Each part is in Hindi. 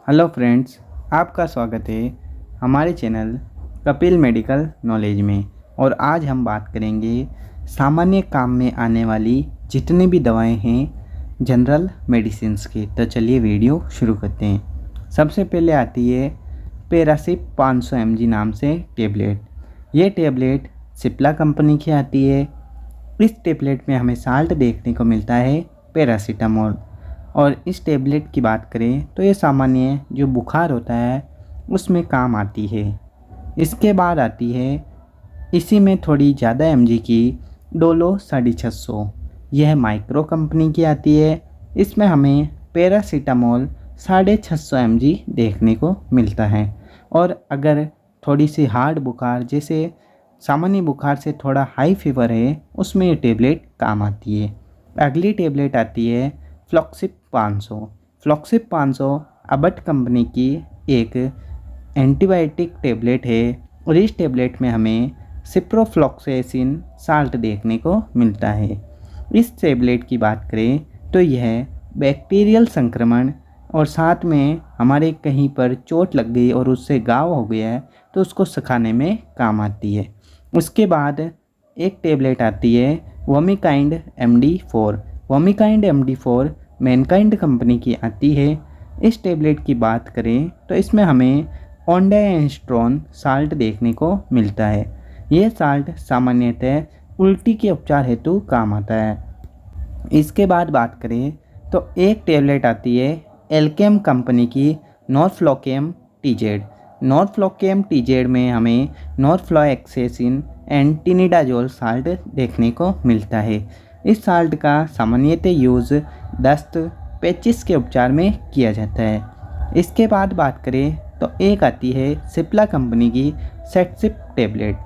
हेलो फ्रेंड्स, आपका स्वागत है हमारे चैनल कपिल मेडिकल नॉलेज में। और आज हम बात करेंगे सामान्य काम में आने वाली जितनी भी दवाएं हैं जनरल मेडिसिन्स की। तो चलिए वीडियो शुरू करते हैं। सबसे पहले आती है पैरासिप 500 mg नाम से टेबलेट। ये टेबलेट सिप्ला कंपनी की आती है। इस टेबलेट में हमें साल्ट देखने को मिलता है पैरासीटामोल। और इस टेबलेट की बात करें तो ये सामान्य जो बुखार होता है उसमें काम आती है। इसके बाद आती है इसी में थोड़ी ज़्यादा mg की डोलो 650। यह माइक्रो कंपनी की आती है। इसमें हमें पैरासीटामोल 650 mg देखने को मिलता है। और अगर थोड़ी सी हार्ड बुखार जैसे सामान्य बुखार से थोड़ा हाई फीवर है उसमें ये टेबलेट काम आती है। अगली टेबलेट आती है फ्लॉक्सिप 500। फ्लॉक्सिप 500 अबट कंपनी की एक एंटीबायोटिक टेबलेट है। और इस टेबलेट में हमें सिप्रोफ्लॉक्सेसिन साल्ट देखने को मिलता है। इस टेबलेट की बात करें तो यह बैक्टीरियल संक्रमण और साथ में हमारे कहीं पर चोट लग गई और उससे घाव हो गया है तो उसको सुखाने में काम आती है। उसके बाद एक टेबलेट आती है वोमिकाइंड MD4। वोमिकाइंड MD4 मैनकाइंड कंपनी की आती है। इस टेबलेट की बात करें तो इसमें हमें ऑन्डाइएस्ट्रोन साल्ट देखने को मिलता है। यह साल्ट सामान्यतः उल्टी के उपचार हेतु काम आता है। इसके बाद बात करें तो एक टेबलेट आती है एल्केम कंपनी की नॉर्फ्लॉकेम TZ। नॉर्फ्लॉकेम TZ में हमें नॉर्फ्लॉक्सेसिन एंड टिनिडाजोल साल्ट देखने को मिलता है। इस साल्ट का सामान्यतः यूज़ दस्त पेचिस के उपचार में किया जाता है। इसके बाद बात करें तो एक आती है सिप्ला कंपनी की सेटसिप टेबलेट।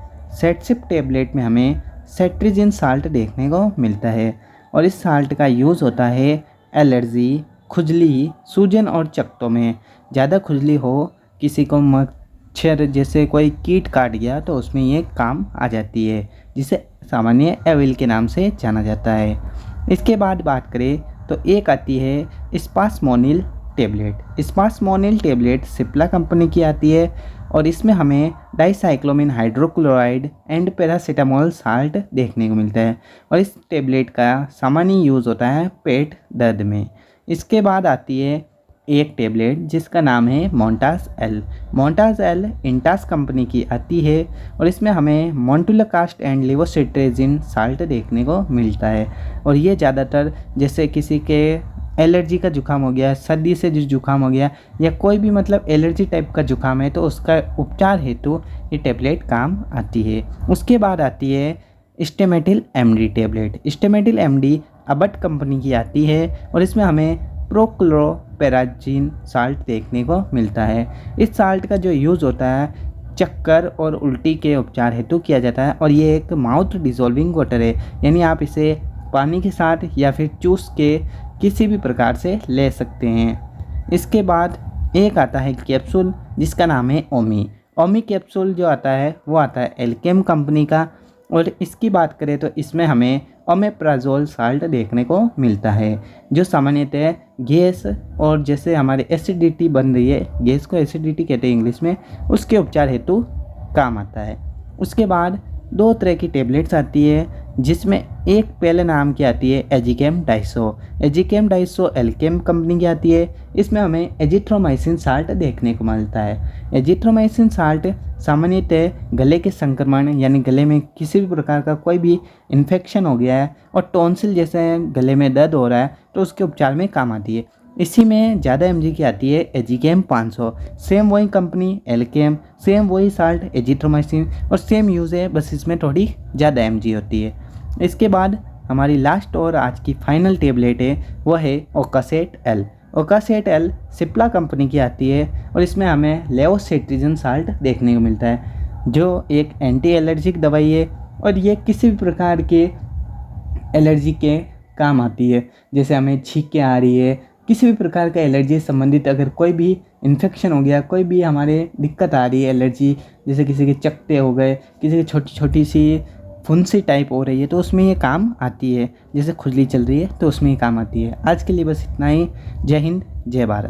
सेटसिप टेबलेट में हमें सेट्रिजिन साल्ट देखने को मिलता है। और इस साल्ट का यूज़ होता है एलर्जी, खुजली, सूजन और चकत्तों में। ज़्यादा खुजली हो, किसी को मच्छर जैसे कोई कीट काट गया तो उसमें ये काम आ जाती है, जिसे सामान्य एविल के नाम से जाना जाता है। इसके बाद बात करें तो एक आती है स्पासमोनिल टेबलेट। स्पासमोनिल टेबलेट सिप्ला कंपनी की आती है। और इसमें हमें dicyclomine hydrochloride and paracetamol salt देखने को मिलता है। और इस टेबलेट का सामान्य यूज़ होता है पेट दर्द में। इसके बाद आती है एक टेबलेट जिसका नाम है मोंटास एल। मोंटास एल इंटास कंपनी की आती है। और इसमें हमें मोन्टुलाकास्ट एंड लिवोसिट्रेजिन साल्ट देखने को मिलता है। और ये ज़्यादातर जैसे किसी के एलर्जी का जुकाम हो गया, सर्दी से जो जुकाम हो गया या कोई भी मतलब एलर्जी टाइप का जुकाम है तो उसका उपचार हेतु ये टेबलेट काम आती है। उसके बाद आती है Stemetil MD tablet. Stemetil MD Abbott company की आती है। और इसमें हमें प्रोक्लोरोपेराजिन साल्ट देखने को मिलता है। इस साल्ट का जो यूज़ होता है चक्कर और उल्टी के उपचार हेतु किया जाता है। और ये एक माउथ डिसॉल्विंग वाटर है, यानी आप इसे पानी के साथ या फिर चूस के किसी भी प्रकार से ले सकते हैं। इसके बाद एक आता है कैप्सूल जिसका नाम है ओमी। ओमी कैप्सूल जो आता है वो आता है एल्केम कंपनी का। और इसकी बात करें तो इसमें हमें ओमेप्राजोल साल्ट देखने को मिलता है, जो सामान्यतः गैस और जैसे हमारे एसिडिटी बन रही है, गैस को एसिडिटी कहते हैं इंग्लिश में, उसके उपचार हेतु काम आता है। उसके बाद दो तरह की टेबलेट्स आती है जिसमें एक पहले नाम की आती है एजिकेम 250। एजिकेम 250 एल्केम कंपनी की आती है। इसमें हमें एजिथ्रोमाइसिन साल्ट देखने को मिलता है। एजिथ्रोमाइसिन साल्ट सामान्यतः गले के संक्रमण यानी गले में किसी भी प्रकार का कोई भी इन्फेक्शन हो गया है और टॉन्सिल जैसे गले में दर्द हो रहा है तो उसके उपचार में काम आती है। इसी में ज़्यादा mg की आती है एजिकेम 500। सेम वही कंपनी एल्केम, सेम वही साल्ट एजिथ्रोमाइसिन और सेम यूज़ है, बस इसमें थोड़ी ज़्यादा mg होती है। इसके बाद हमारी लास्ट और आज की फाइनल टेबलेट है वह है ओकासेट एल। ओकासेट एल सिप्ला कंपनी की आती है। और इसमें हमें लेवोसिट्रिजिन साल्ट देखने को मिलता है, जो एक एंटी एलर्जिक दवाई है। और ये किसी भी प्रकार के एलर्जी के काम आती है, जैसे हमें छींकें आ रही है, किसी भी प्रकार का एलर्जी से संबंधित अगर कोई भी इन्फेक्शन हो गया, कोई भी हमारे दिक्कत आ रही है एलर्जी, जैसे किसी के चकत्ते हो गए, किसी की छोटी छोटी सी फुंसी टाइप हो रही है तो उसमें ये काम आती है। जैसे खुजली चल रही है तो उसमें ये काम आती है। आज के लिए बस इतना ही। जय हिंद, जय भारत।